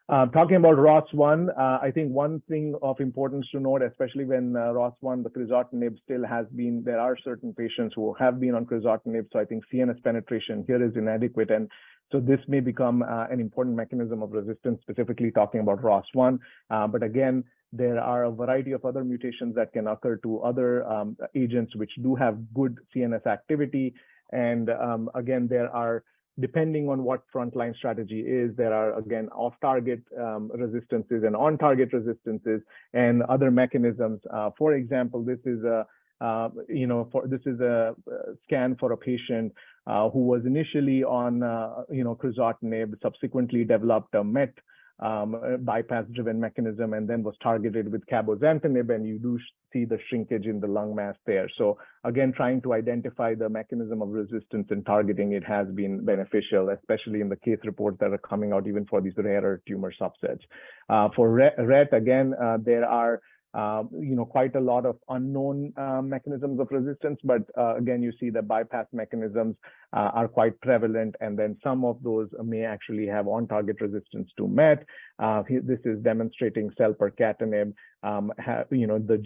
Talking about ROS1, I think one thing of importance to note, especially when ROS1, the crizotinib still has been, there are certain patients who have been on crizotinib. So I think CNS penetration here is inadequate. And so this may become an important mechanism of resistance, specifically talking about ROS1. But again, there are a variety of other mutations that can occur to other agents which do have good CNS activity. And again, there are, depending on what frontline strategy is, there are, again, off-target resistances and on-target resistances and other mechanisms. For example, this is a scan for a patient who was initially on crizotinib, subsequently developed a MET bypass-driven mechanism, and then was targeted with cabozantinib, and you do see the shrinkage in the lung mass there. So again, trying to identify the mechanism of resistance and targeting it has been beneficial, especially in the case reports that are coming out even for these rarer tumor subsets. For RET, again, there are quite a lot of unknown mechanisms of resistance, but again, you see the bypass mechanisms are quite prevalent, and then some of those may actually have on-target resistance to MET. This is demonstrating selpercatinib, the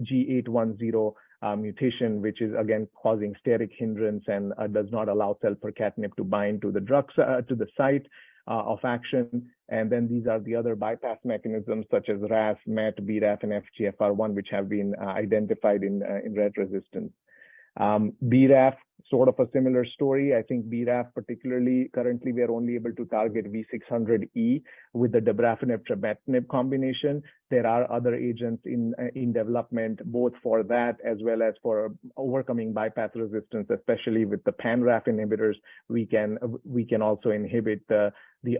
G810 mutation, which is again causing steric hindrance and does not allow selpercatinib to bind to the drugs to the site of action. And then these are the other bypass mechanisms such as RAS, MET, BRAF, and FGFR1, which have been identified in RET resistance. BRAF, sort of a similar story. I think BRAF particularly, currently we are only able to target V600E with the dabrafenib-trametinib combination. There are other agents in development, both for that as well as for overcoming bypass resistance, especially with the pan-RAF inhibitors. We can also inhibit the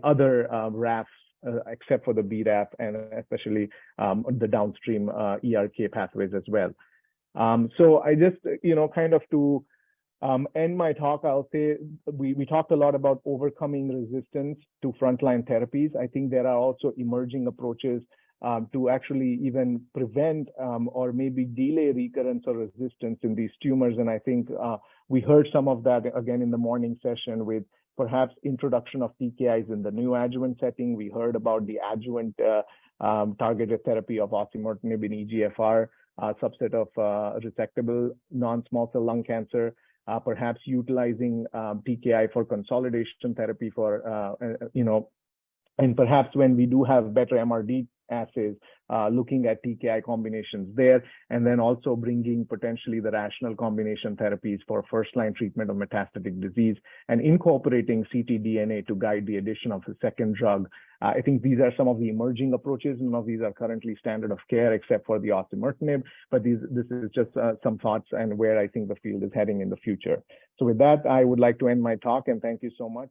other RAFs, except for the BRAF, and especially the downstream ERK pathways as well. So I just, kind of to end my talk, I'll say we talked a lot about overcoming resistance to frontline therapies. I think there are also emerging approaches to actually even prevent or maybe delay recurrence or resistance in these tumors. And I think we heard some of that again in the morning session with perhaps introduction of TKIs in the neoadjuvant setting. We heard about the adjuvant targeted therapy of osimertinib in EGFR, subset of resectable non-small cell lung cancer, perhaps utilizing TKI for consolidation therapy for, and perhaps when we do have better MRD assays, looking at TKI combinations there, and then also bringing potentially the rational combination therapies for first-line treatment of metastatic disease and incorporating ctDNA to guide the addition of a second drug. I think these are some of the emerging approaches. None of these are currently standard of care except for the osimertinib, but this is just some thoughts and where I think the field is heading in the future. So with that, I would like to end my talk and thank you so much.